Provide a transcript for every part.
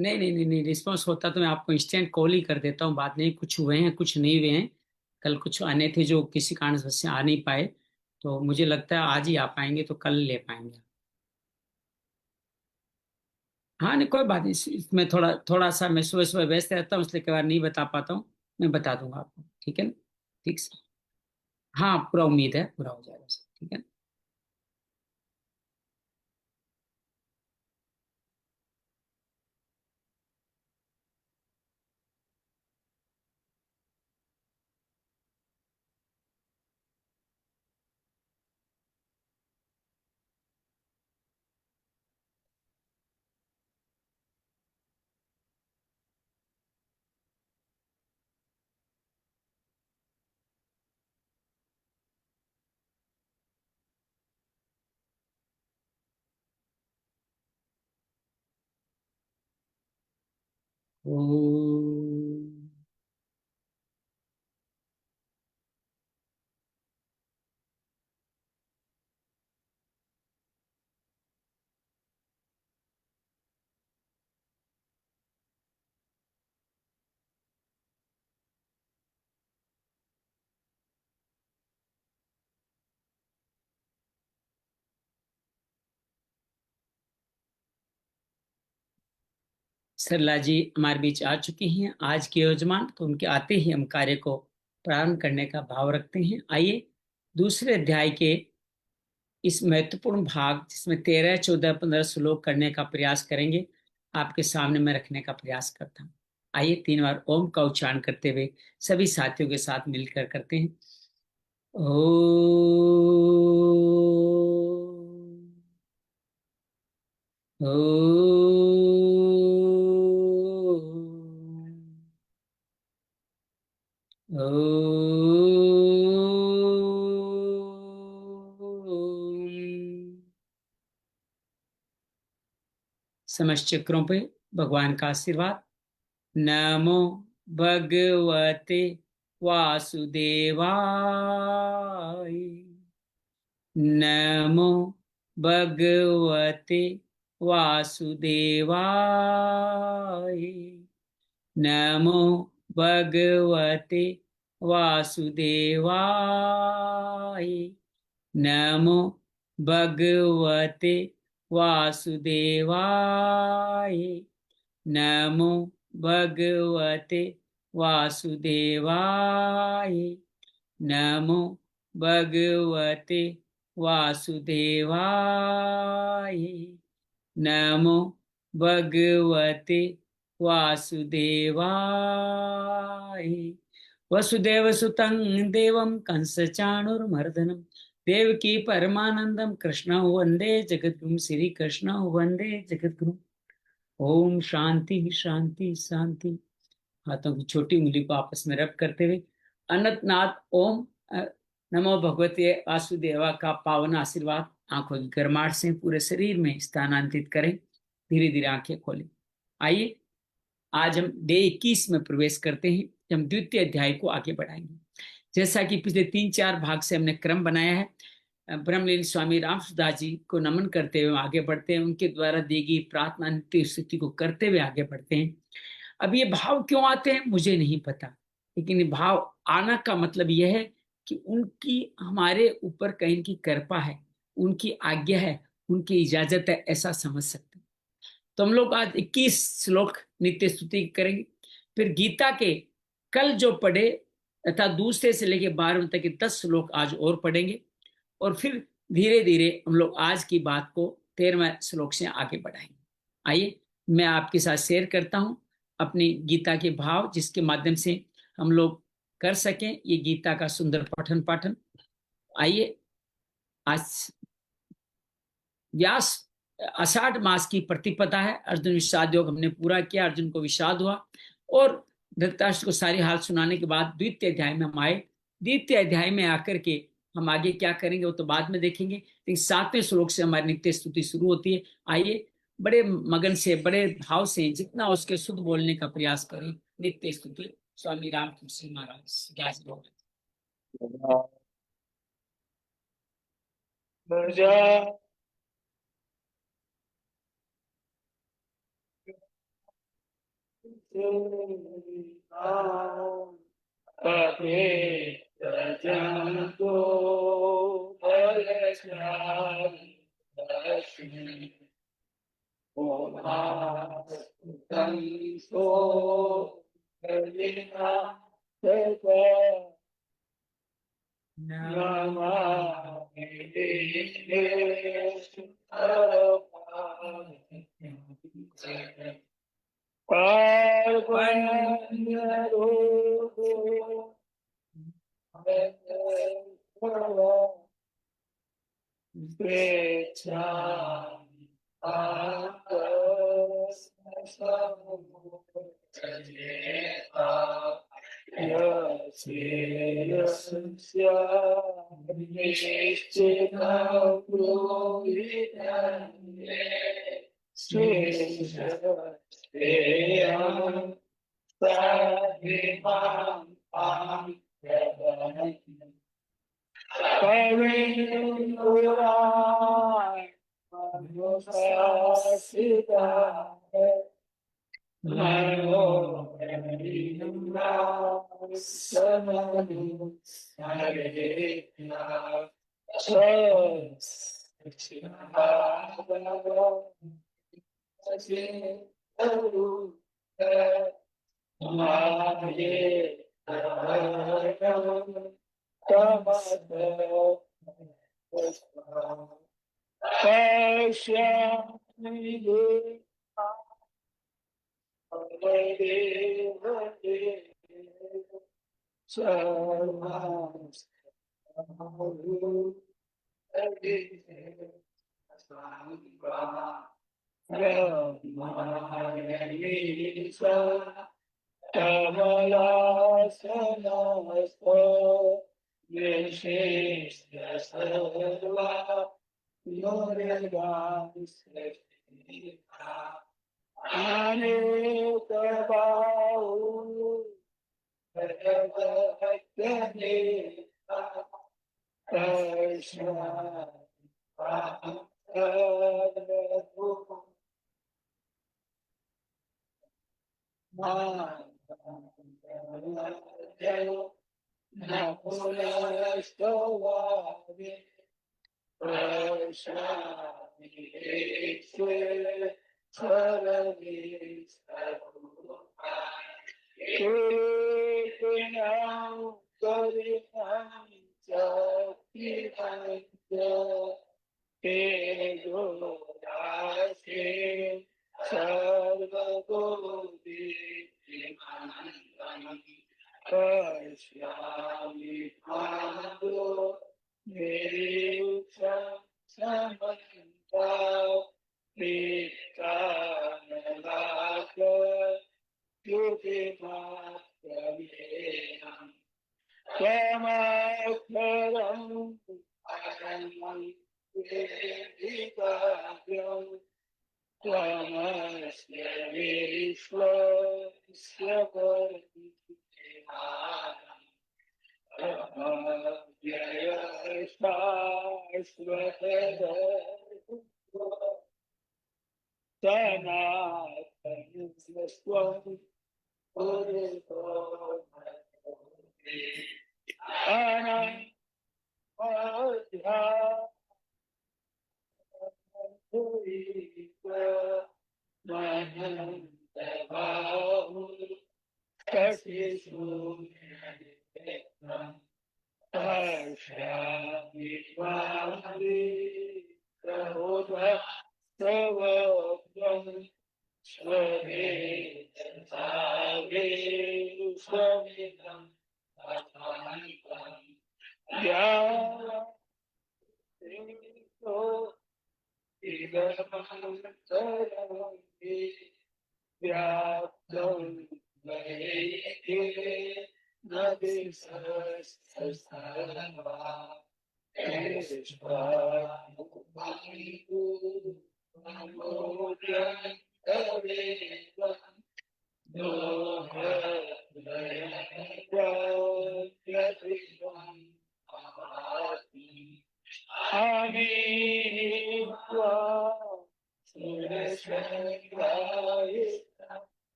नहीं नहीं नहीं नहीं, रिस्पॉन्स होता तो मैं आपको इंस्टेंट कॉल ही कर देता हूँ। बात नहीं, कुछ हुए हैं कुछ नहीं हुए हैं। कल कुछ आने थे जो किसी कारण से आ नहीं पाए, तो मुझे लगता है आज ही आ पाएंगे, तो कल ले पाएंगे। हाँ नहीं, कोई बात नहीं। इसमें थोड़ा थोड़ा सा मैं सुबह सुबह व्यस्त रहता हूँ, इसलिए कई बार नहीं बता पाता हूँ। मैं बता दूंगा आपको, ठीक है ना? ठीक से। हाँ, पूरा उम्मीद है पूरा हो जाएगा सर, ठीक है। ओ, सरला जी हमारे बीच आ चुकी हैं आज के यजमान, तो उनके आते ही हम कार्य को प्रारंभ करने का भाव रखते हैं। आइए दूसरे अध्याय के इस महत्वपूर्ण भाग, जिसमें 13, 14, 15 श्लोक करने का प्रयास करेंगे, आपके सामने मैं रखने का प्रयास करता हूँ। आइए 3 बार ओम का उच्चारण करते हुए सभी साथियों के साथ मिलकर करते हैं। ओ, ओ, समस्त चक्रों पे भगवान का आशीर्वाद। नमो भगवते वासुदेवाय। नमो भगवते वासुदेवाय। नमो भगवते वासुदेवाय। नमो भगवते वासुदेवाय। नमो भगवते वासुदेवाय। नमो भगवते वासुदेवाय। नमो भगवते वासुदेवाय। वसुदेव सुतं देवं कंसचाणूरमर्दनं देवकी परमानंदम कृष्ण वंदे जगद्गुरु। श्री कृष्ण वंदे जगद्गुरु। ओम शांति शांति शांति। हाथों की छोटी उंगली को आपस में रब करते हुए अनंतनाथ ओम नमो भगवते वासुदेवा का पावन आशीर्वाद आंखों की गर्माहट से पूरे शरीर में स्थानांतरित करें। धीरे धीरे आंखें खोलें। आइए आज हम डे 21 में प्रवेश करते हैं, जब हम द्वितीय अध्याय को आगे बढ़ाएंगे। जैसा कि पिछले 3, 4 भाग से हमने क्रम बनाया है, ब्रह्मलीन स्वामी रामसुदास जी को नमन करते हुए आगे बढ़ते हैं, उनके द्वारा दी गई प्रार्थना नित्य स्तुति को करते हुए आगे बढ़ते हैं। अब ये भाव क्यों आते हैं मुझे नहीं पता, लेकिन ये भाव आना का मतलब यह है कि उनकी हमारे ऊपर कहीं की कृपा है, उनकी आज्ञा है, उनकी इजाजत है, ऐसा समझ सकते हैं। तो हम लोग आज 21 श्लोक नित्य स्तुति करेंगे। फिर गीता के कल जो पढ़े तथा दूसरे से लेकर 12वें तक के 10 श्लोक आज और पढ़ेंगे, और फिर धीरे धीरे हम लोग आज की बात को 13वें श्लोक से आगे बढ़ाएंगे। आइए मैं आपके साथ शेयर करता हूं अपनी गीता के भाव, जिसके माध्यम से हम लोग कर सकें ये गीता का सुंदर पठन पाठन। आइए आज व्यास आषाढ़ मास की प्रतिपदा है, अर्जुन विषाद योग हमने पूरा किया, अर्जुन को विषाद हुआ, और धृतराष्ट्र को सारी हाल सुनाने के बाद द्वितीय अध्याय में हम आए। द्वितीय अध्याय में आकर के हम आगे क्या करेंगे वो तो बाद में देखेंगे, लेकिन 7वें श्लोक से हमारी नित्य स्तुति शुरू होती है। आइए बड़े मगन से, बड़े भाव से, जितना उसके शुद्ध बोलने का प्रयास करें। नित्य स्तुति स्वामी रामकृष्ण महाराज व्यास भगवान।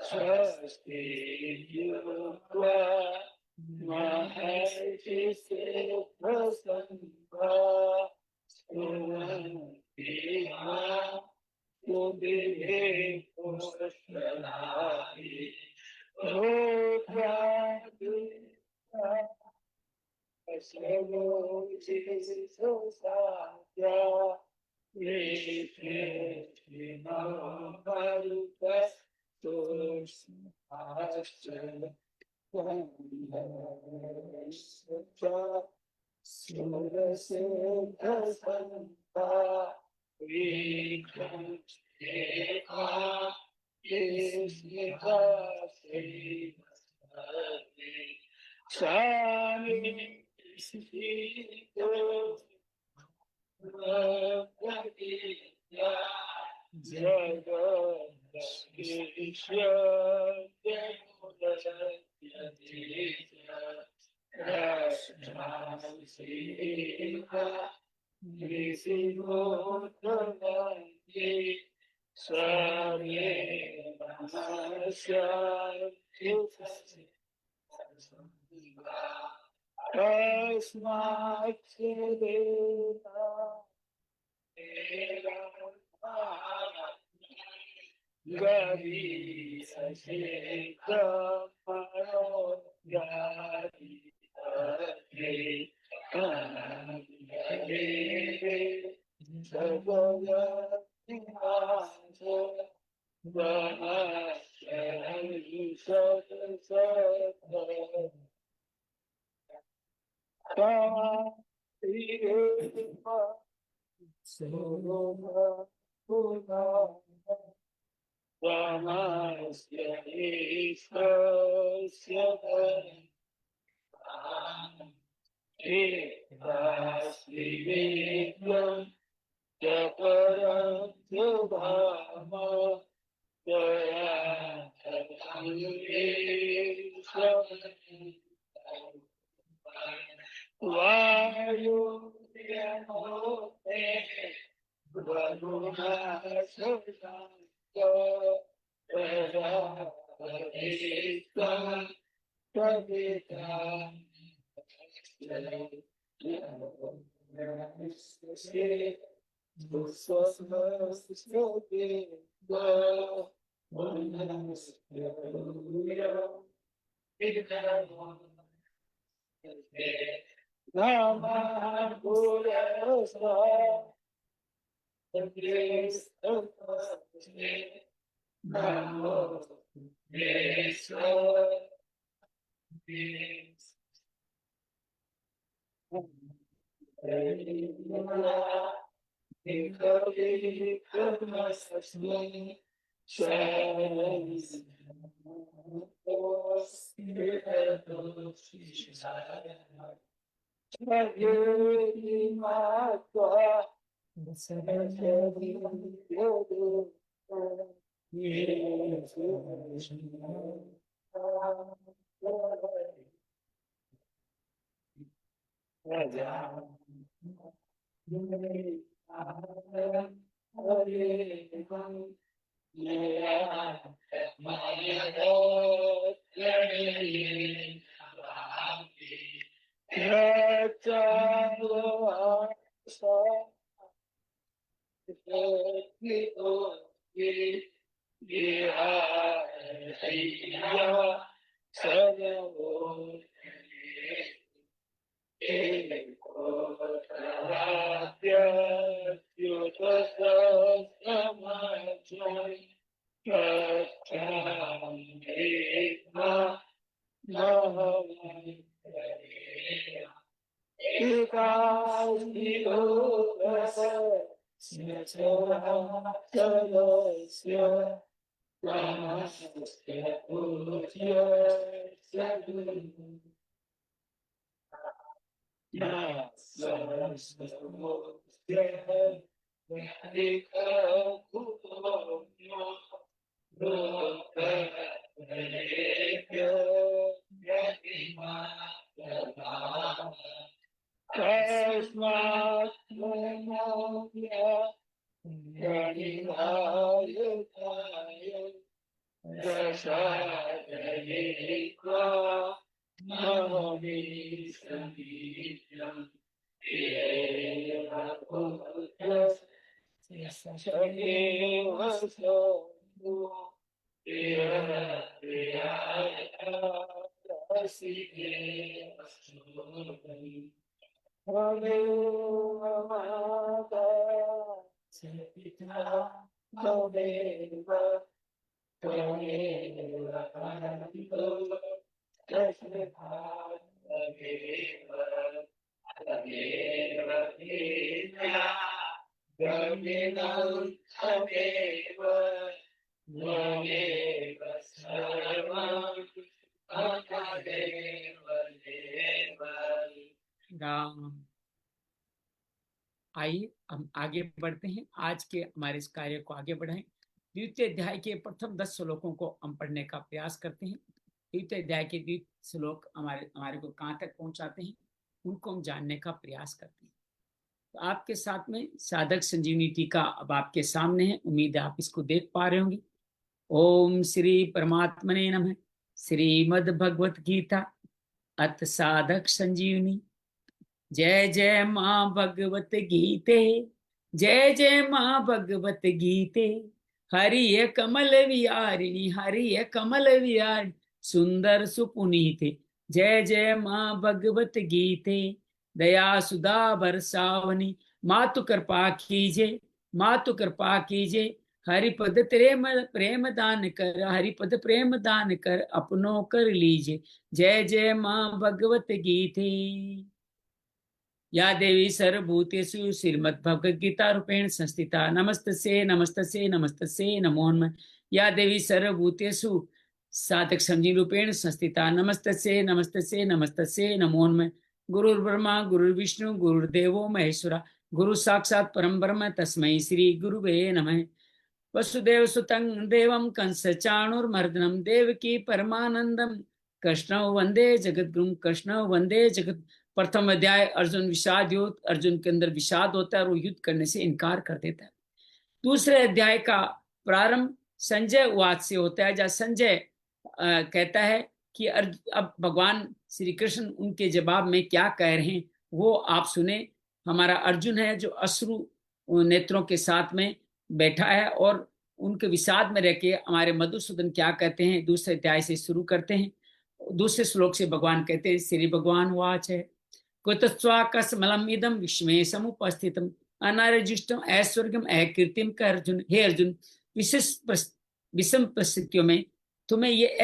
Swasti Yukva Mahaishi Prasanga Suvantiha Udhive Pushpalari Rukradita Asavo Jisosaya Visheshina Maruta Astra Surasena Vikranteka Isnika Sami Sito Bhagavita Jagadishya Rashtrasika Visimotavati Swami Mahasya Tasmat Chedena Gari Sashika Maro Gari Gari Sagoya Timaso Vahashari Sadasata Kama Soma Puna Ramasya Isasya Ekaslivyam Japaram Subhama Vayu Yamote Varuna Sudhanto Vedavadita Pravita Nama Buddhasa Namo Desa तस्मात् प्रणम्य प्रणिधाय प्रसादये त्वा नमामि समीपम् एव पुत्र सखेव सन्तु त्वमेव माता पिता त्वमेव त्वमेव अनन्तो तस्मात् त्वमेव त्वमेव वेदा त्वमेव त्वमेव त्वमेव सर्वं त्वमेव देव। राम। आइए हम आगे बढ़ते हैं, आज के हमारे इस कार्य को आगे बढ़ाएं। द्वितीय अध्याय के प्रथम 10 श्लोकों को हम पढ़ने का प्रयास करते हैं। द्वितीय अध्याय के 20 श्लोक हमारे को कहाँ तक पहुंचाते हैं, उनको हम जानने का प्रयास करते हैं। तो आपके साथ में साधक संजीवनी टीका अब आपके सामने है, उम्मीद है आप इसको देख पा रहे होंगे। ओम श्री परमात्मने नमः। श्रीमद् भगवत गीता अथ साधक संजीवनी। जय जय माँ भगवत गीते, जय जय माँ भगवत गीते। हरिय कमल विहारिणी, हरिय कमल विहारिणी, सुंदर सुपुनीते। जय जय माँ भगवत गीते। दया सुधा बरसावनी, मातु कृपा कीजिए, मातु कृपा कीजिए। हरिपद प्रेम दान कर, हरिपद प्रेम दान कर, अपनों कर लीजिए। जय जय माँ भगवत गीते। या देवी सर्वभूतेषु श्रीमद्भगवद्गीता रूपेण संस्थिता नमस्तस्यै नमस्तस्यै नमस्तस्यै नमो नमः। या देवी सर्वभूतेषु साधक संजीवनी रूपेण संस्थिता नमस्तस्यै नमस्तस्यै नमस्तस्यै नमो नमः। गुरुर्ब्रह्मा गुरुर्विष्णु गुरुर्देवो महेश्वरा, गुरु साक्षात् परम ब्रह्म तस्मै श्री गुरुवे नमः। वसुदेव सुतं देवं कंस चाणूरमर्दनं देवकी परमानंदम कृष्ण वंदे जगद्गुरुं, कृष्ण वंदे जगत। प्रथम अध्याय अर्जुन विषाद युद्ध, अर्जुन के अंदर विषाद होता है और वो युद्ध करने से इनकार कर देता है। दूसरे अध्याय का प्रारंभ संजय वाद से होता है, जहाँ संजय कहता है कि अब भगवान श्री कृष्ण उनके जवाब में क्या कह रहे हैं वो आप सुने। हमारा अर्जुन है जो अश्रु नेत्रों के साथ में बैठा है और उनके विषाद में रह के हमारे मधुसूदन क्या कहते हैं, दूसरे अध्याय से शुरू करते हैं। दूसरे श्लोक से भगवान कहते हैं, श्री भगवान वाच है, कुतस्वाकस्मलम इदम विस्मय समुपस्थितम अनारजिष्टम ऐश्वर्यम अकीर्तिम का। अर्जुन, हे अर्जुन, विषम परिस्थितियों में तुम्हें ये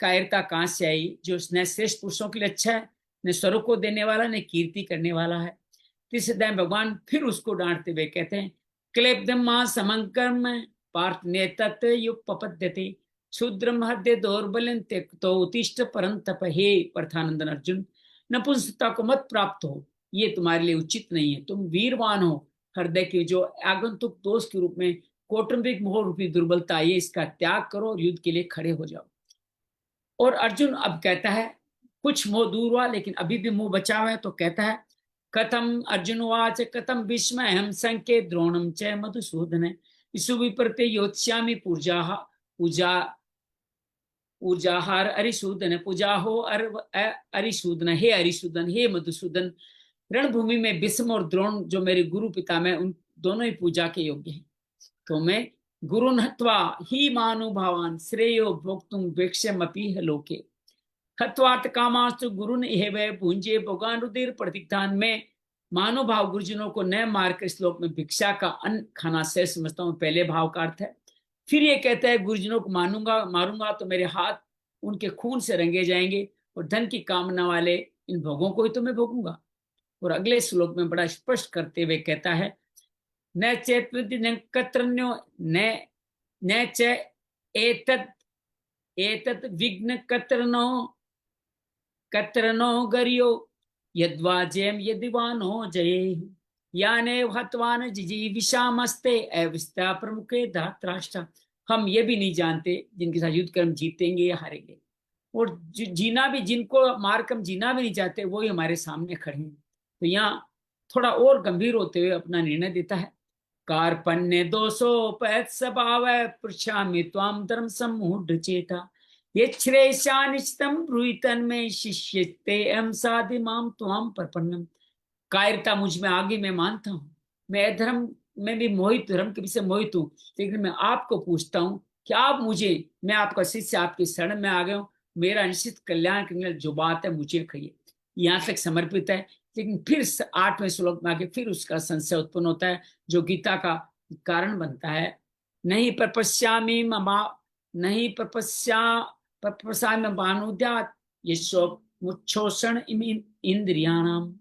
कायरता कहां से आई, जो न श्रेष्ठ पुरुषों के लिए अच्छा है, न स्वर्ग को देने वाला, न कीर्ति करने वाला है। तीसरे अध्याय भगवान फिर उसको डांटते हुए कहते हैं, क्लेब्धम मां समंकर्म पार्थ ने तत् युपपद्यते क्षुद्रम हद्य दौर्बल्यं त्यक्तो उत्तिष्ठ परंतप। हे पार्थानंदन अर्जुन, नपुंसकता को मत प्राप्त हो, ये तुम्हारे लिए उचित नहीं है। तुम वीरवान हो, हृदय के जो आगंतुक दोष के रूप में कौटुंबिक मोह रूपी दुर्बलता, ये इसका त्याग करो और युद्ध के लिए खड़े हो जाओ। और अर्जुन अब कहता है, कुछ मोह दूर हुआ लेकिन अभी भी मोह बचा हुआ है, तो कहता है, कथम अर्जुन वाच कथम विस्मय हम संके द्रोणम च मधुसूदन इसु विप्रते योत्स्यामि पूजाहार अरिसूदन पूजा हो अरिसूदन। हे अरिसूदन, हे मधुसूदन, रणभूमि में भीष्म और द्रोण जो मेरे गुरु पिता में, उन दोनों ही पूजा के योग्य हैं। तो मैं गुरुन हत्वा ही मानुभावान श्रेयो भोक्तुम वेक्ष्यमपि लोके हत्वार्थ कामास्तु गुरुन एव भुंजे भगवान रुधिर प्रतिग्धान में। मानुभाव गुरुजनों को न मार कर श्लोक में भिक्षा का अन्न खाना से समझता हूँ, पहले भाव का अर्थ है। फिर ये कहता है, गुरुजनों को मारूंगा तो मेरे हाथ उनके खून से रंगे जाएंगे और धन की कामना वाले इन भोगों को ही तो मैं भोगूंगा। और अगले श्लोक में बड़ा स्पष्ट करते हुए कहता है, न चेत्न्यो न च एतत् विघ्न कत्रनो गरियो यद्वा जयम यदिवानो जये याने हत्वान जिजीविषामस्ते अविस्ता प्रमुखे धात्राष्ट्र। हम ये भी नहीं जानते जिनके साथ युद्ध कर हम जीतेंगे या हारेंगे, और जीना भी, जिनको मार कर जीना भी नहीं चाहते, वो ही हमारे सामने खड़े हैं। तो यहाँ थोड़ा और गंभीर होते हुए अपना निर्णय देता है। कार्पण्य दोषोपैत स्वभाव पृच्छामि त्वाम धर्म सम्मूढ़ चेता ये श्रेषा निश्चितम ब्रूहितन में शिष्य ते एम साधि माम त्वाम प्रपन्नम। कायरता मुझ में आगे, मैं मानता हूँ मैं अधर्म में भी मोहित, धर्म के विषय मोहित हूँ, लेकिन मैं आपको पूछता हूँ कि आप मुझे, मैं आपका शिष्य आपकी शरण में आ गया हूँ, मेरा निश्चित कल्याण करने वाली जो बात है मुझे कहिए। यहाँ तक समर्पित है। लेकिन फिर 8वें श्लोक में आके फिर उसका संशय उत्पन्न होता है, जो गीता का कारण बनता है। नहीं प्रपश्यामि ममा, नहीं प्रपश्यामि भानुद्यात् यशो मुच्छोषण इंद्रियाणाम।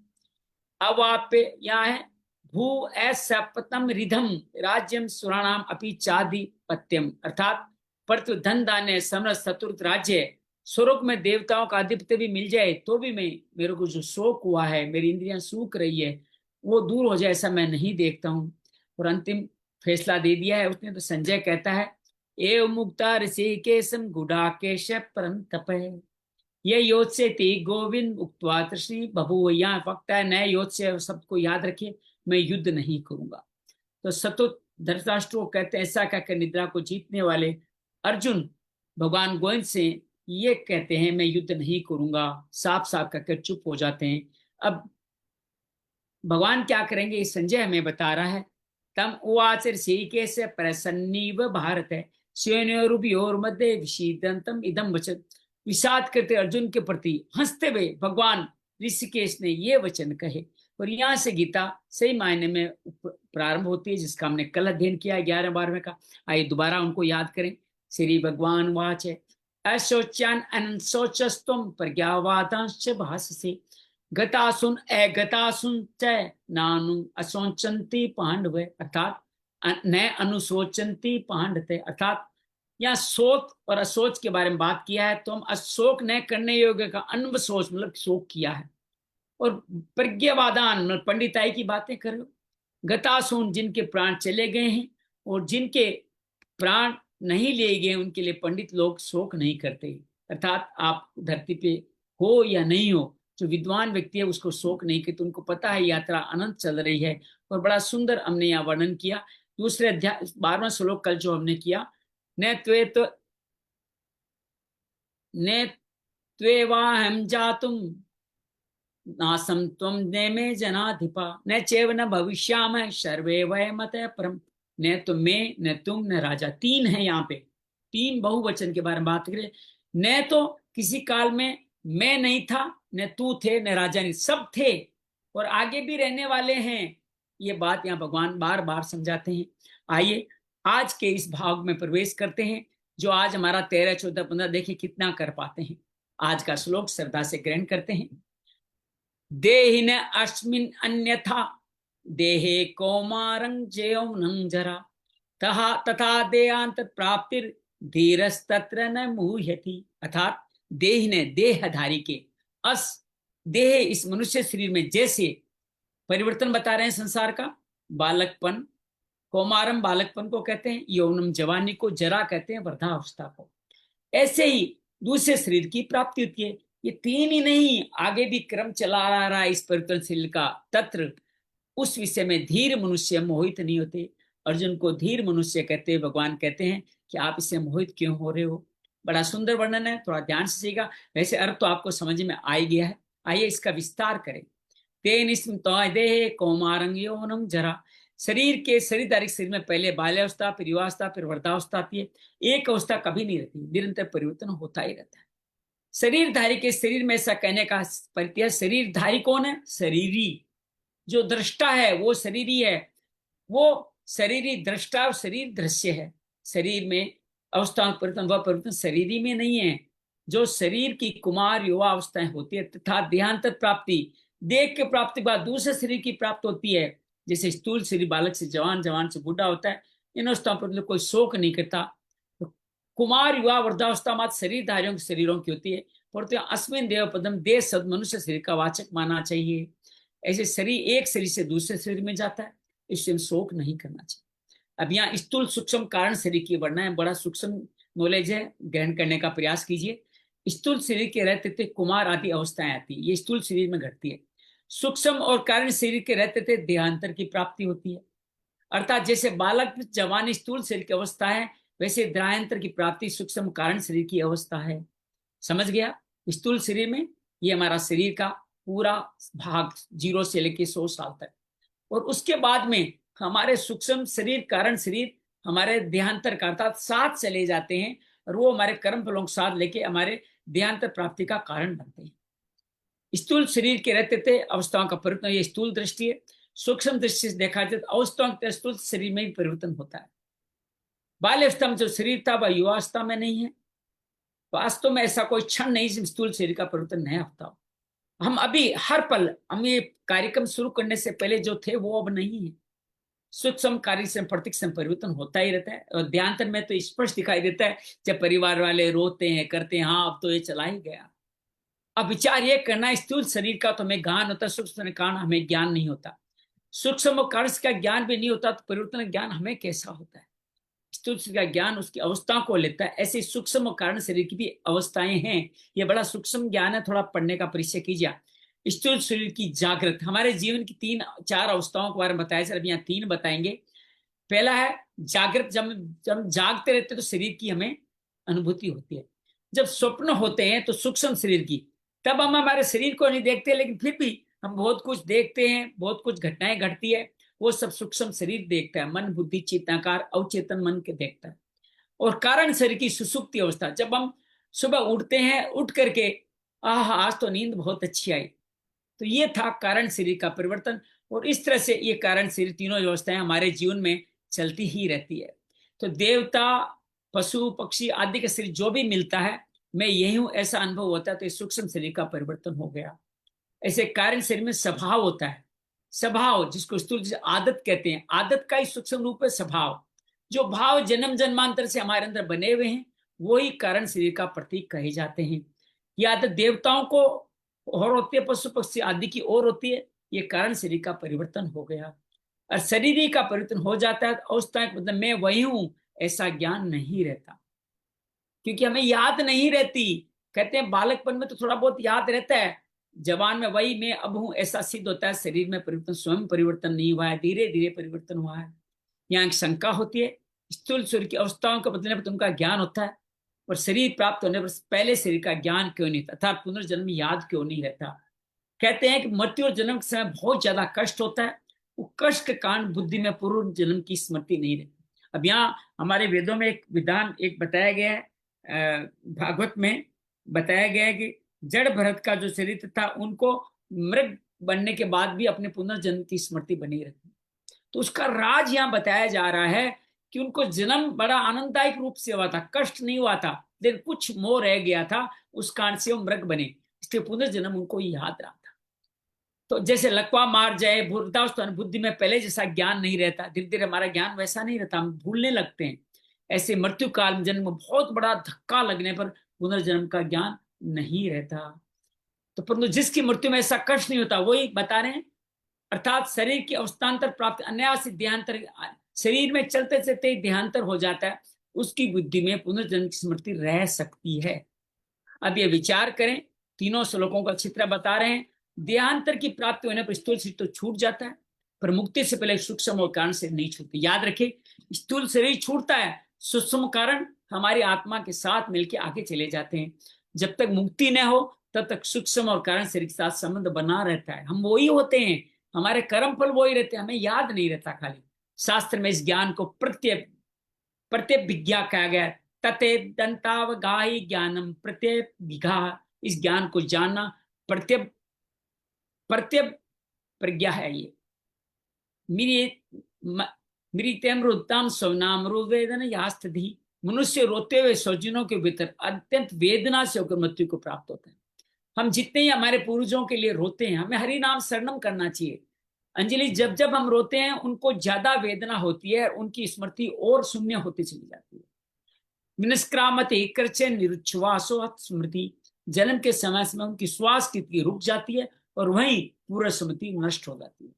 अब आप पे यहाँ है भू असपतम रिधम राज्यम सुराणाम अपि चाधिपत्यम, अर्थात पृथ्वी धन धान्य समृद्ध चतुर्थ राज्य, स्वर्ग में देवताओं का आधिपत्य भी मिल जाए तो भी मैं, मेरे को जो शोक हुआ है, मेरी इंद्रियां सूख रही है, वो दूर हो जाए ऐसा मैं नहीं देखता हूँ। और अंतिम फैसला दे दिया है उसने। तो संजय कहता है एव मुक्ता ऋषिकेशम गुडाकेश परम तप ये योत्स्य ते गोविंद उक्त्वा तृष्णि बभूव। यहाँ वक्त है नए योत्स्य सबको याद रखिए, मैं युद्ध नहीं करूंगा। तो सतुत धृतराष्ट्र को कहते हैं, ऐसा कहकर निद्रा को जीतने वाले अर्जुन भगवान गोविंद से ये कहते हैं मैं युद्ध नहीं करूंगा, साफ साफ कहकर चुप हो जाते हैं। अब भगवान क्या करेंगे संजय हमें बता रहा है। तम उवाच ऋषिकेश प्रसन्नीव भारत है श्रेणोरुभयोर मध्य विषीदंतम इदम वचन। विषाद करते अर्जुन के प्रति हंसते हुए भगवान ऋषिकेश ने ये वचन कहे। और यहाँ से गीता सही मायने में प्रारंभ होती है, जिसका हमने कल अध्ययन किया 11-12 का। आइए दोबारा उनको याद करें। श्री भगवान वाच है अशोच्यान अनशोचस्तुम प्रज्ञावादांश्च भाषसे गतासुन अगतासुन च नानु असोचंती पांडव, अर्थात न अनुशोचंती पांडते, अर्थात यहाँ सोच और असोच के बारे में बात किया है। तो हम अशोक न करने योग्य का अनवसोच मतलब शोक किया है। और प्रज्ञावादान मतलब पंडिताई की बातें कर रहे हो। गतासुन जिनके प्राण चले गए हैं, और जिनके प्राण नहीं लिए गए उनके लिए पंडित लोग शोक नहीं करते। अर्थात आप धरती पे हो या नहीं हो, जो विद्वान व्यक्ति है उसको शोक नहीं करते, उनको पता है यात्रा अनंत चल रही है। और बड़ा सुंदर हमने यहाँ वर्णन किया। दूसरे अध्याय 12वां श्लोक कल जो हमने किया, न त्वेत न त्वेवाहम जातुम नासम त्वम नेमे जनाधिपा न चैव न भविष्यामः सर्वे वयमतः परम। न तो मैं, न तुम, न राजा। तीन है यहाँ पे, तीन बहुवचन के बारे में बात करें। न तो किसी काल में मैं नहीं था, न तू थे, न राजा नहीं, सब थे और आगे भी रहने वाले हैं। ये बात यहाँ भगवान बार बार समझाते हैं। आइए आज के इस भाग में प्रवेश करते हैं, जो आज हमारा 13, 14, 15 देखिए कितना कर पाते हैं। आज का श्लोक श्रद्धा से ग्रहण करते हैं। देहिन अस्मिन् अन्यथा देहे कौमारं जयौनं जरा तथा तथा देहांत प्राप्तिर धीरस्तत्र न मुह्यति। अर्थात देहिने देहधारी के, अस देह इस मनुष्य शरीर में जैसे परिवर्तन बता रहे हैं संसार का। बालकपन, कौमारम बालकपन को कहते हैं, यौनम जवानी को, जरा कहते हैं वृद्धावस्था को। ऐसे ही दूसरे शरीर की प्राप्ति होती है। ये तीन ही नहीं, आगे भी क्रम चला आ रहा है इस परिवर्तनशील का। तत्र उस विषय में धीर मनुष्य मोहित नहीं होते। अर्जुन को धीर मनुष्य कहते हैं। भगवान कहते हैं कि आप इससे मोहित क्यों हो रहे हो। बड़ा सुंदर वर्णन है, थोड़ा ध्यान से सीखिएगा। वैसे अर्थ तो आपको समझ में आ गया है, आइए इसका विस्तार करें। तेन देह कौमारंग यौनम जरा। शरीर के शरीरधारी शरीर में पहले बाल्यावस्था, फिर युवावस्था, फिर वृद्धावस्था आती है। एक अवस्था कभी नहीं रहती, निरंतर परिवर्तन होता ही रहता है। शरीरधारी के शरीर में ऐसा कहने का परिचय, शरीरधारी कौन है? शरीरी। जो दृष्टा है वो शरीरी है, वो शरीरी दृष्टा और शरीर दृश्य है। शरीर में अवस्था परिवर्तन, वह परिवर्तन शरीरी में नहीं है। जो शरीर की कुमार युवा अवस्थाएं होती है तथा देहांत प्राप्ति, देह के प्राप्ति के बाद दूसरे शरीर की प्राप्ति होती है। जैसे स्थूल शरीर बालक से जवान, जवान से बूढ़ा होता है, इन अवस्थाओं पर कोई शोक नहीं करता। कुमार युवा वृद्धावस्था मात्र शरीरधारियों के शरीरों की होती है। परंतु अस्मिन देव पदम, देह शब्द मनुष्य शरीर का वाचक माना चाहिए। ऐसे शरीर एक शरीर से दूसरे शरीर में जाता है, इससे शोक नहीं करना चाहिए। अब यहाँ स्थूल सूक्ष्म कारण शरीर की वर्णना है, बड़ा सूक्ष्म नॉलेज है, ग्रहण करने का प्रयास कीजिए। स्थूल शरीर के रहते कुमार आदि अवस्थाएं आती है, ये स्थूल शरीर में घटती है। सूक्ष्म और कारण शरीर के रहते थे देहांतर की प्राप्ति होती है। अर्थात जैसे बालक जवानी स्थूल शरीर की अवस्था है, वैसे देहांतर की प्राप्ति सूक्ष्म कारण शरीर की अवस्था है। समझ गया? स्थूल शरीर में ये हमारा शरीर का पूरा भाग 0 से लेके 100 साल तक, और उसके बाद में हमारे सूक्ष्म शरीर कारण शरीर हमारे देहांतर का अर्थात साथ चले जाते हैं, और वो हमारे कर्म फलों के साथ लेके हमारे देहांतर प्राप्ति का कारण बनते हैं। स्थूल शरीर के रहते थे अवस्थाओं का परिवर्तन, ये स्थूल दृष्टि है। सूक्ष्म दृष्टि से देखा जाए तो अवस्थाओं के स्थूल शरीर में ही परिवर्तन होता है। बाल्यावस्था में जो शरीर था वह युवावस्था में नहीं है। वास्तव में ऐसा कोई क्षण नहीं जिसमें स्थूल शरीर का परिवर्तन नहीं होता हो। हम अभी हर पल, हम ये कार्यक्रम शुरू करने से पहले जो थे वो अब नहीं है। सूक्ष्म कार्य से प्रत्येक समय परिवर्तन होता ही रहता है, और ध्यान में तो स्पष्ट दिखाई देता है जब परिवार वाले रोते हैं, करते हैं, हाँ अब तो ये चला ही गया। अब विचार ये करना, स्थूल शरीर का तो हमें ज्ञान होता है, सूक्ष्म कारण हमें ज्ञान नहीं होता। सूक्ष्म कार्य का ज्ञान भी नहीं होता तो परिवर्तन ज्ञान हमें कैसा होता है? स्थूल शरीर का ज्ञान उसकी अवस्थाओं को लेता है, ऐसे सूक्ष्म कारण शरीर की भी अवस्थाएं हैं। ये बड़ा सूक्ष्म ज्ञान है, थोड़ा पढ़ने का परिचय कीजिए। स्थूल शरीर की जागृत, हमारे जीवन की 3-4 अवस्थाओं के बारे में बताया, सर अभी यहाँ 3 बताएंगे। पहला है जागृत, जब जब जागते रहते तो शरीर की हमें अनुभूति होती है। जब स्वप्न होते हैं तो सूक्ष्म शरीर की, तब हम हमारे शरीर को नहीं देखते, लेकिन फिर भी हम बहुत कुछ देखते हैं, बहुत कुछ घटनाएं घटती है, वो सब सूक्ष्म शरीर देखता है। मन बुद्धि चित्ताकार अवचेतन मन के देखता है। और कारण शरीर की सुसुप्ति अवस्था, जब हम सुबह उठते हैं, उठ करके आह आज तो नींद बहुत अच्छी आई, तो ये था कारण शरीर का परिवर्तन। और इस तरह से ये कारण शरीर तीनों व्यवस्थाएं हमारे जीवन में चलती ही रहती है। तो देवता पशु पक्षी आदि का शरीर जो भी मिलता है, मैं यही हूं ऐसा अनुभव होता है, तो सूक्ष्म शरीर का परिवर्तन हो गया। ऐसे कारण शरीर में स्वभाव होता है। स्वभाव जिसको स्थूल आदत कहते हैं, आदत का ही सूक्ष्म रूप है स्वभाव। जो भाव जन्म जन्मांतर से हमारे अंदर बने हुए हैं, वही कारण शरीर का प्रतीक कहे जाते हैं। ये आदत देवताओं को और होती है, पशु पक्षी आदि की ओर होती है। ये कारण शरीर का परिवर्तन हो गया, और शरीर ही का परिवर्तन हो जाता है। अवस्था मतलब मैं वही हूं ऐसा ज्ञान नहीं रहता, क्योंकि हमें याद नहीं रहती। कहते हैं बालकपन में तो थोड़ा बहुत याद रहता है, जवान में वही मैं अब हूं ऐसा सिद्ध होता है। शरीर में परिवर्तन, स्वयं परिवर्तन नहीं हुआ है, धीरे धीरे परिवर्तन हुआ है। यहाँ एक शंका होती है, स्थूल शरीर की अवस्थाओं का बदलने पर उनका ज्ञान होता है, और शरीर प्राप्त होने पर पहले शरीर का ज्ञान क्यों नहीं था, अर्थात पुनर्जन्म याद क्यों नहीं रहता? कहते हैं कि मृत्यु और जन्म के समय बहुत ज्यादा कष्ट होता है। वो कष्ट के कारण बुद्धि में पूर्व जन्म की स्मृति नहीं रहती। अब यहाँ हमारे वेदों में एक विधान एक बताया गया है, भागवत में बताया गया है कि जड़ भरत का जो शरीर था, उनको मृग बनने के बाद भी अपने पुनर्जन्म की स्मृति बनी रहती। तो उसका राज यहाँ बताया जा रहा है कि उनको जन्म बड़ा आनंददायक रूप से हुआ था, कष्ट नहीं हुआ था, लेकिन कुछ मोह रह गया था, उस कारण से वो मृग बने, इसलिए पुनर्जन्म उनको याद रहा था। तो जैसे लकवा मार जाए, वृद्धावस्था बुद्धि में पहले जैसा ज्ञान नहीं रहता, धीरे धीरे हमारा ज्ञान वैसा नहीं रहता, हम भूलने लगते हैं। ऐसे मृत्यु काल में जन्म में बहुत बड़ा धक्का लगने पर पुनर्जन्म का ज्ञान नहीं रहता। तो परंतु जिसकी मृत्यु में ऐसा कष्ट नहीं होता, वही बता रहे हैं, अर्थात शरीर की अवस्थान्तर प्राप्त अन्यास देहांतर, शरीर में चलते चलते देहांतर हो जाता है, उसकी बुद्धि में पुनर्जन्म की स्मृति रह सकती है। अब ये विचार करें, तीनों श्लोकों का चित्र बता रहे हैं। देहांतर की प्राप्ति होने पर स्थूल शरीर तो छूट जाता है, पर मुक्ति से पहले सूक्ष्म और कारण से नहीं छूटती। याद रखिए, स्थूल शरीर छूटता है, सूक्ष्म कारण हमारी आत्मा के साथ मिलकर आगे चले जाते हैं। जब तक मुक्ति न हो तब तक सूक्ष्म और कारण शरीर के साथ संबंध बना रहता है। हम वही होते हैं, हमारे कर्म फल वही रहते हैं, हमें याद नहीं रहता। खाली शास्त्र में इस ज्ञान को प्रत्यभिज्ञा कहा गया, तते दंतावगाही ज्ञानम प्रत्यभिज्ञा। इस ज्ञान को जानना प्रत्यय प्रज्ञा है। ये मृत्यम स्वनाम वेदन यास्ति, मनुष्य रोते हुए स्वजनों के भीतर अत्यंत वेदना से होकर मृत्यु को प्राप्त होता है। हम जितने ही हमारे पूर्वजों के लिए रोते हैं, हमें हरि नाम शरणम करना चाहिए। अंजलि, जब जब हम रोते हैं उनको ज्यादा वेदना होती है, उनकी स्मृति और शून्य होती चली जाती है। निष्क्रामते कर्चे निरुच्छ्वासो स्मृति, जन्म के समय में उनकी श्वास की रुक जाती है, और वहीं पूरा स्मृति नष्ट हो जाती है।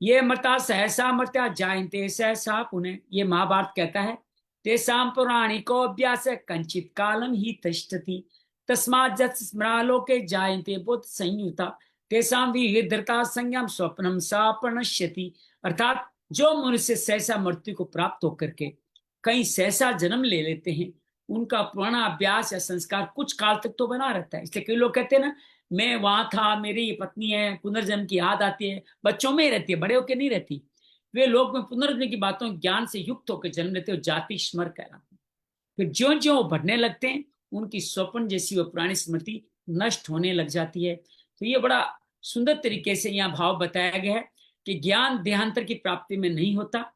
ये मृता सहसा मृत्या जायन्ते सहसा पुनः, ये महाभारत कहता है। तेषां पौराणिको अभ्यास कंचित कालम ही तिष्ठति, तस्मात् स्मृणालोके जायन्ते बुद्ध संयुता तेसाम विविधता संज्ञाम स्वप्नम सा प्रणश्यति। अर्थात जो मनुष्य सहसा मृत्यु को प्राप्त होकर के कहीं सहसा जन्म ले लेते हैं, उनका पुराना अभ्यास या संस्कार कुछ काल तक तो बना रहता है। इसलिए कई लोग कहते हैं ना, मैं वहां था, मेरी ये पत्नी है, पुनर्जन्म की याद आती है, बच्चों में ही रहती है, बड़े होकर नहीं रहती। वे लोग में पुनर्जन्म की बातों ज्ञान से युक्त होकर जन्म लेते हो, जाति स्मर कहलाते हैं। फिर ज्यो ज्यो बढ़ने लगते हैं, उनकी स्वप्न जैसी वो पुरानी स्मृति नष्ट होने लग जाती है। तो ये बड़ा सुंदर तरीके से यहाँ भाव बताया गया है कि ज्ञान देहांतर की प्राप्ति में नहीं होता,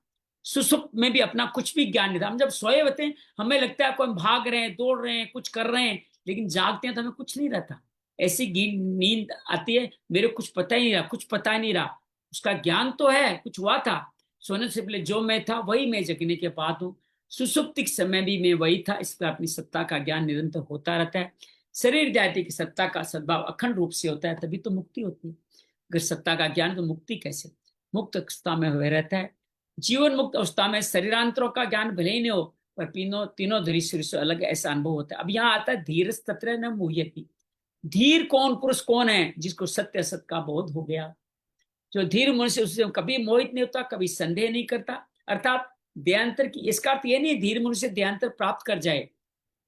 सुसुप्त में भी अपना कुछ भी ज्ञान नहीं था। हम जब सोए होते हैं, हमें लगता है कोई भाग रहे हैं, दौड़ रहे हैं, कुछ कर रहे हैं, लेकिन जागते हैं तो हमें कुछ नहीं रहता। ऐसी नींद आती है, मेरे कुछ पता ही नहीं रहा, कुछ पता ही नहीं रहा। उसका ज्ञान तो है, कुछ हुआ था, सोने से पहले जो मैं था वही मैं जगने के बाद हूँ। सुसुप्तिक समय भी मैं वही था। इस पर अपनी सत्ता का ज्ञान निरंतर होता रहता है। शरीर जाति की सत्ता का सद्भाव अखंड रूप से होता है, तभी तो मुक्ति होती है। अगर सत्ता का ज्ञान, तो मुक्ति कैसे? मुक्त अवस्था में हुए रहता है। जीवन मुक्त अवस्था में शरीरांतरों का ज्ञान भले ही नहीं हो, पर तीनों तीनों दृश्य से अलग ऐसा अनुभव होता है। अब यहाँ आता है धीर तत्र न मुह्यति। धीर कौन, पुरुष कौन है? जिसको सत्य असत का बोध हो गया। जो धीर मनुष्य, उससे कभी मोहित नहीं होता, कभी संदेह नहीं करता। अर्थात देहांतर की, इसका अर्थ यह नहीं धीर मनुष्य देहांतर प्राप्त कर जाए।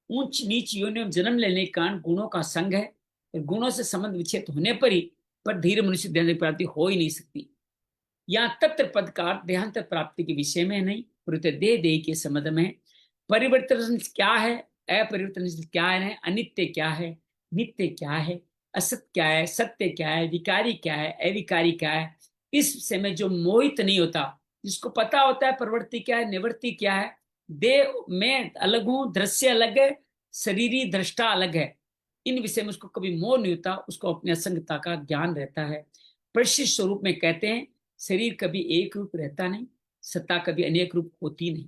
ऊंच नीच योनियों में जन्म लेने के कारण गुणों का संग है, गुणों से संबंध विच्छेद होने पर ही, पर धीर मनुष्य देहांतर प्राप्ति हो ही नहीं सकती। यहाँ तत्र पद का देहांतर प्राप्ति के विषय में नहीं, परंतु देह के संबंध में। परिवर्तन क्या है, अपरिवर्तन क्या है, अनित्य क्या है, नित्य क्या है, असत क्या है, सत्य क्या है, विकारी क्या है, अविकारी क्या है, इस विषय में जो मोहित नहीं होता, जिसको पता होता है प्रवृत्ति क्या है, निवृत्ति क्या है, देह में अलग हूं, दृश्य अलग है, शरीरी दृष्टा अलग है, इन विषय में उसको कभी मोह नहीं होता, उसको अपनी असंगता का ज्ञान रहता है। प्रशिष्ट स्वरूप में कहते हैं, शरीर कभी एक रूप रहता नहीं, सत्ता कभी अनेक रूप होती नहीं।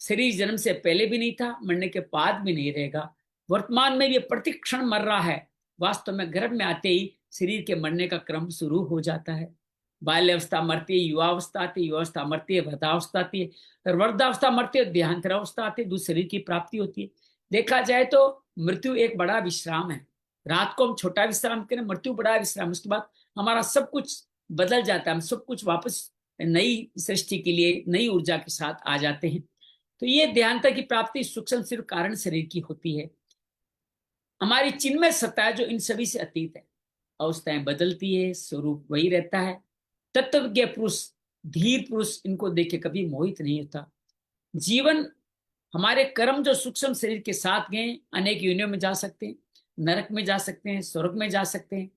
शरीर जन्म से पहले भी नहीं था, मरने के बाद भी नहीं रहेगा। वर्तमान में भी प्रतिक्षण क्षण मर रहा है। वास्तव में गर्भ में आते ही शरीर के मरने का क्रम शुरू हो जाता है। बाल्यावस्था मरती है, युवावस्था आती है, युवावस्था मरती है, वृद्धावस्था आती है, और वृद्धावस्था मरती है, देहांतरावस्था आती है, दूसरे शरीर की प्राप्ति होती है। देखा जाए तो मृत्यु एक बड़ा विश्राम है। रात को हम छोटा विश्राम करें, मृत्यु बड़ा विश्राम। उसके बाद हमारा सब कुछ बदल जाता है, हम सब कुछ वापस नई सृष्टि के लिए नई ऊर्जा के साथ आ जाते हैं। तो ये देहांतर की प्राप्ति सूक्ष्म सिर्फ कारण शरीर की होती है। हमारी चिन्मय सत्ता है जो इन सभी से अतीत है। अवस्थाएं बदलती है, स्वरूप वही रहता है। तत्वज्ञ पुरुष, धीर पुरुष, इनको देख के कभी मोहित नहीं होता। जीवन, हमारे कर्म जो सूक्ष्म शरीर के साथ गए, अनेक योनियों में जा सकते हैं, नरक में जा सकते हैं, स्वर्ग में जा सकते हैं।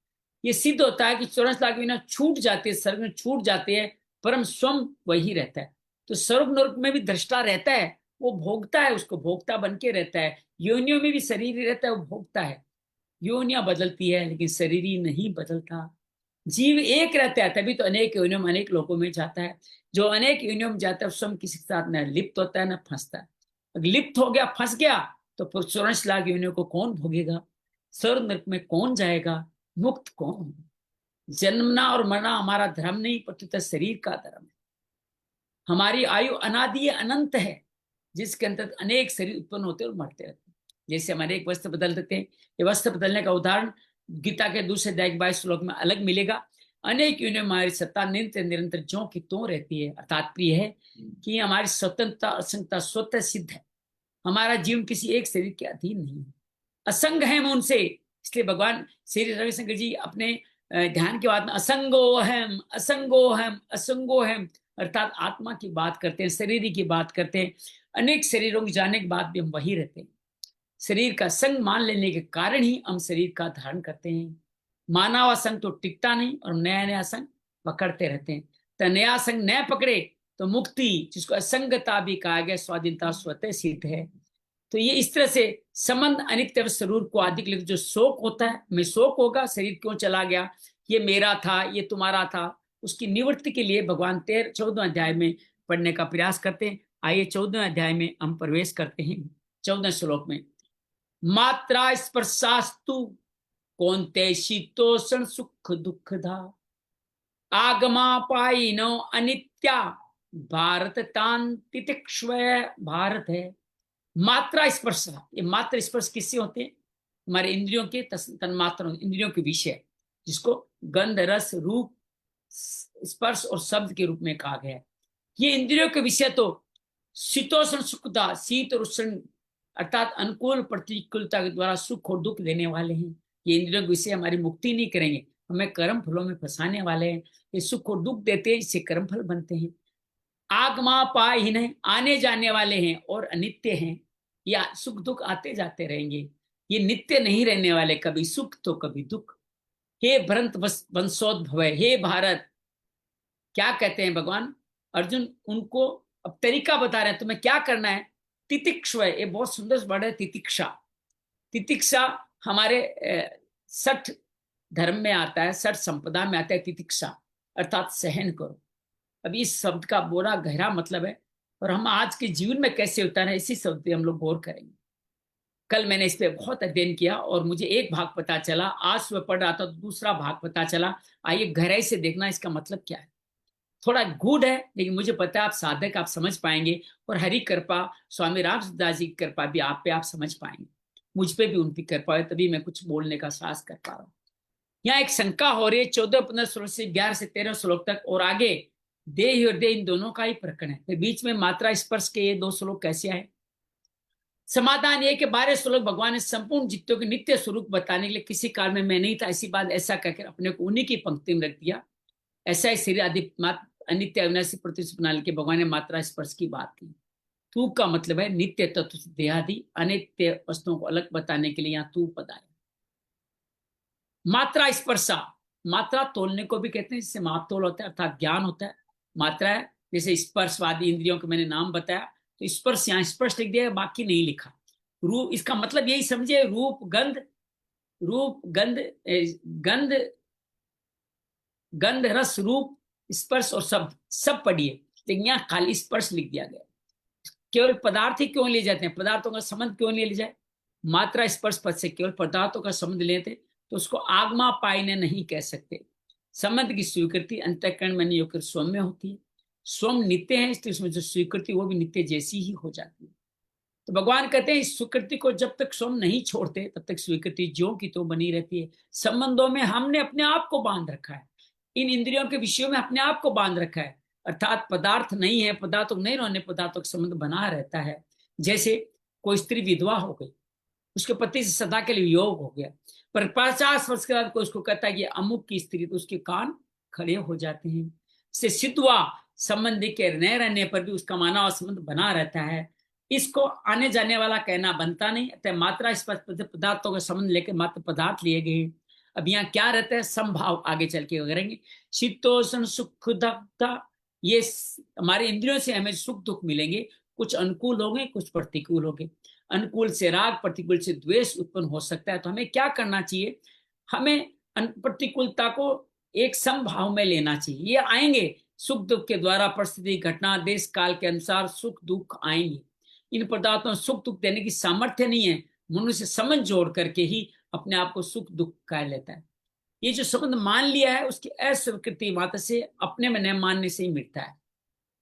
ये सिद्ध होता है कि 84 लाख योनियां छूट जाती है, स्वर्ग में छूट जाती है, परम स्वयं वही रहता है। तो स्वर्ग नरक में भी दृष्टा रहता है, वो भोगता है, उसको भोगता बन के रहता है। योनियों में भी शरीर ही रहता है, वो भोगता है। योनियां बदलती है, लेकिन शरीर ही नहीं बदलता। जीव एक रहता है, तभी तो अनेक योनियों में, अनेक लोगों में जाता है। जो अनेक योनियों में जाता है, स्वयं किसी के साथ न लिप्त होता है न फंसता है। अगर लिप्त हो गया, फंस गया, तो फिर 84 लाख योनियों को कौन भोगेगा? स्वर्ग नरक में कौन जाएगा? मुक्त कौन होगा? जन्मना और मरना हमारा धर्म नहीं, प्रत्युत शरीर का धर्म है। हमारी आयु अनादि अनंत है, जिसके अंतर्गत अनेक शरीर उत्पन्न होते और मरते रहते हैं। जैसे हमारे एक वस्त्र बदल देते हैं, ये वस्त्र बदलने का उदाहरण गीता के दूसरे अध्याय 22 श्लोक में अलग मिलेगा। अनेक योनियों में हमारी सत्ता निरंतर निरंतर ज्यों की त्यों रहती है। अर्थात प्रिय है कि हमारी स्वतंत्रता असंगता स्वतः सिद्ध है। हमारा जीवन किसी एक शरीर के अधीन नहीं है, असंग है हम उनसे। इसलिए भगवान श्री रविशंकर जी अपने ध्यान के बाद में असंगोहम असंगोहम असंगोहम, अर्थात आत्मा की बात करते हैं, शरीर की बात करते हैं। अनेक शरीरों के जाने के बाद भी हम वही रहते हैं। शरीर का संग मान लेने के कारण ही हम शरीर का धारण करते हैं। माना हुआ संग तो टिकता नहीं, और नया नया संग पकड़ते रहते हैं। तो नया संग न पकड़े तो मुक्ति, जिसको असंगता भी कहा गया, स्वाधीनता स्वतः सिद्ध है। तो ये इस तरह से संबंध अनित्य स्वरूप को आदि के लिए जो शोक होता है, मैं शोक होगा, शरीर क्यों चला गया, ये मेरा था, ये तुम्हारा था, उसकी निवृत्ति के लिए भगवान 14वें अध्याय में पढ़ने का प्रयास करते हैं। आइए 14वें अध्याय में हम प्रवेश करते हैं। 14वें श्लोक में, मात्रा स्पर्शास्तु कौन्ते शीतोषण सुख दुखदा आगमा पाइनो अनित्या भारत तांतितिक्ष्व। भारत है मात्रा स्पर्श। ये मात्र स्पर्श किससे होते हैं? हमारे इंद्रियों के तन्मात्रा, इंद्रियों के विषय, जिसको गंध रस रूप स्पर्श और शब्द के रूप में कहा गया है। ये इंद्रियों के विषय तो शीतोष्ण सुखदा, शीत और उष्ण अर्थात अनुकूल प्रतिकूलता के द्वारा सुख और दुख देने वाले हैं। ये इंद्रियों के विषय हमारी मुक्ति नहीं करेंगे, हमें कर्म फलों में फंसाने वाले हैं। ये सुख और दुख देते हैं, इससे कर्म फल बनते हैं। आगमा पाहीन है, आने जाने वाले हैं और अनित्य हैं। या सुख दुख आते जाते रहेंगे, ये नित्य नहीं रहने वाले, कभी सुख तो कभी दुख। हे भ्रंत वंशोद्भव, हे भारत, क्या कहते हैं भगवान अर्जुन उनको अब तरीका बता रहे हैं तुम्हें क्या करना है। तितिक्ष, ये बहुत सुंदर वर्ड है तितिक्षा। तितिक्षा हमारे सठ धर्म में आता है, सठ संपदा में आता है तितिक्षा, अर्थात सहन करो। अब इस शब्द का बड़ा गहरा मतलब है और हम आज के जीवन में कैसे उतारे इसी शब्द पे हम लोग गौर करेंगे। कल मैंने इस पे बहुत अध्ययन किया और मुझे एक भाग पता चला, आज सुबह पढ़ रहा था तो दूसरा भाग पता चला। आइए गहराई से देखना इसका मतलब क्या है। थोड़ा गूढ़ है लेकिन मुझे पता है आप साधक आप समझ पाएंगे और हरि कृपा स्वामी रामदास जी की कृपा भी आप पे आप समझ पाएंगे। मुझ पे भी उनकी कृपा है तभी मैं कुछ बोलने का साहस कर पा रहा हूँ। यहाँ एक शंका हो रही है 14-15 श्लोक से 11 से 13 श्लोक तक और आगे देह और देह इन दोनों का ही प्रकरण है। फिर बीच में मात्रा स्पर्श के ये 2 श्लोक कैसे आए। समाधान ये कि 12 श्लोक भगवान ने संपूर्ण जित्तों के नित्य स्वरूप बताने के लिए किसी काल में मैं नहीं था ऐसी बात ऐसा कहकर अपने को उन्हीं की पंक्ति में रख दिया। ऐसा ही शरीर आदि अनित्य अविनाशी प्रतिष्ठ बना के भगवान ने मात्रा स्पर्श की बात की। तू का मतलब है नित्य तत्व देहादि अनित्य वस्तुओं को अलग बताने के लिए यहाँ तू पद आया। मात्रा स्पर्शा, मात्रा तोलने को भी कहते हैं, जिससे माप तोल होता है अर्थात ज्ञान होता है। मात्रा है जैसे स्पर्शवादी इंद्रियों के मैंने नाम बताया तो स्पर्श यहाँ स्पर्श लिख दिया, बाकी नहीं लिखा। रूप, इसका मतलब यही समझे रूप गंध, रूप गंध गंध गंध रस रूप स्पर्श और शब्द सब पढ़िए, लेकिन यहाँ खाली स्पर्श लिख दिया गया। केवल पदार्थ ही क्यों लिए जाते हैं, पदार्थों का संबंध क्यों ले जाए। मात्रा स्पर्श पद से केवल पदार्थों का संबंध लेते तो उसको आगमा पाईने नहीं कह सकते। संबंध की स्वीकृति अंतःकरण में नहीं होकर स्वम में होती है। स्वम नित्य है इसलिए उसमें जो स्वीकृति वो भी नित्य जैसी ही हो जाती है। तो भगवान कहते हैं इस स्वीकृति को जब तक स्वम नहीं छोड़ते तब तक स्वीकृति ज्यों की तो बनी रहती है। संबंधों में हमने अपने आप को बांध रखा है, इन इंद्रियों के विषयों में अपने आप को बांध रखा है, अर्थात पदार्थ नहीं है, पदार्थों नहीं रहने पदार्थों का संबंध बना रहता है। जैसे कोई स्त्री विधवा हो गई, उसके पति से सदा के लिए वियोग हो गया, पर 50 वर्ष के बाद कोई उसको कहता है कि अमुक की स्त्री, तो उसके कान खड़े हो जाते हैं। इससे सिद्ध हुआ संबंध के न रहने पर भी उसका माना हुआ संबंध बना रहता है। इसको आने जाने वाला कहना बनता नहीं, अतः मात्रा स्पर्श पदार्थों का संबंध लेकर मात्र पदार्थ लिए गए। अब यहाँ क्या रहता है संभाव, आगे चल के करेंगे। शीतोष्ण सुख दुख, ये हमारे इंद्रियों से हमें सुख दुख मिलेंगे, कुछ अनुकूल होंगे कुछ प्रतिकूल होंगे। अनुकूल से राग, प्रतिकूल से द्वेष उत्पन्न हो सकता है। तो हमें क्या करना चाहिए, हमें प्रतिकूलता को एक समभाव में लेना चाहिए। ये आएंगे सुख दुख के द्वारा, परिस्थिति घटना देश काल के अनुसार सुख दुख आएंगे। इन पदार्थों सुख दुख देने की सामर्थ्य नहीं है, मनुष्य समझ जोड़ करके ही अपने आप को सुख दुख कह लेता है। ये जो संबंध मान लिया है उसकी अस्वीकृति मात्र से, अपने में न मानने से ही मिटता है।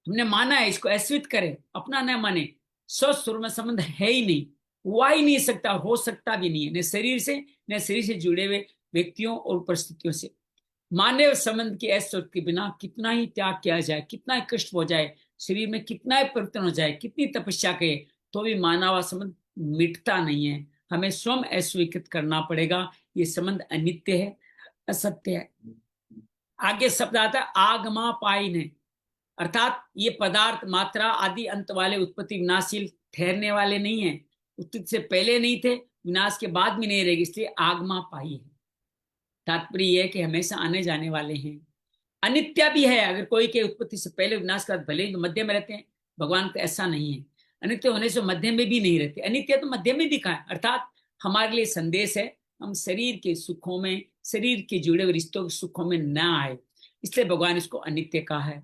हमने माना है इसको अस्वीत करें, अपना न माने, स्वस्वरूप में संबंध है ही नहीं, हुआ ही नहीं सकता, हो सकता भी नहीं है, न शरीर से न शरीर से जुड़े हुए व्यक्तियों और परिस्थितियों से। मानव संबंध के अस्तित्व के बिना कितना ही त्याग किया जाए, कितना ही कष्ट हो जाए, शरीर में कितना ही परिवर्तन हो जाए, कितनी तपस्या करे, तो भी मानव संबंध मिटता नहीं है। हमें स्वयं अस्वीकृत करना पड़ेगा, ये संबंध अनित्य है, असत्य है। आगे शब्द आता है आगमा पाईने, अर्थात ये पदार्थ मात्रा आदि अंत वाले उत्पत्ति विनाशील ठहरने वाले नहीं है, उत्पत्ति से पहले नहीं थे, विनाश के बाद भी नहीं रहेगी, इसलिए आगमा पाई है। तात्पर्य यह है कि हमेशा आने जाने वाले हैं। अनित्य भी है, अगर कोई के उत्पत्ति से पहले विनाश के बाद भले ही तो मध्य में रहते हैं, भगवान का ऐसा नहीं है। अनित्य होने से मध्य में भी नहीं रहते, अनित्य तो मध्य में दिखा है, अर्थात हमारे लिए संदेश है हम शरीर के सुखों में, शरीर के जुड़े हुए रिश्तों के सुखों में न आए, इसलिए भगवान इसको अनित्य कहा है।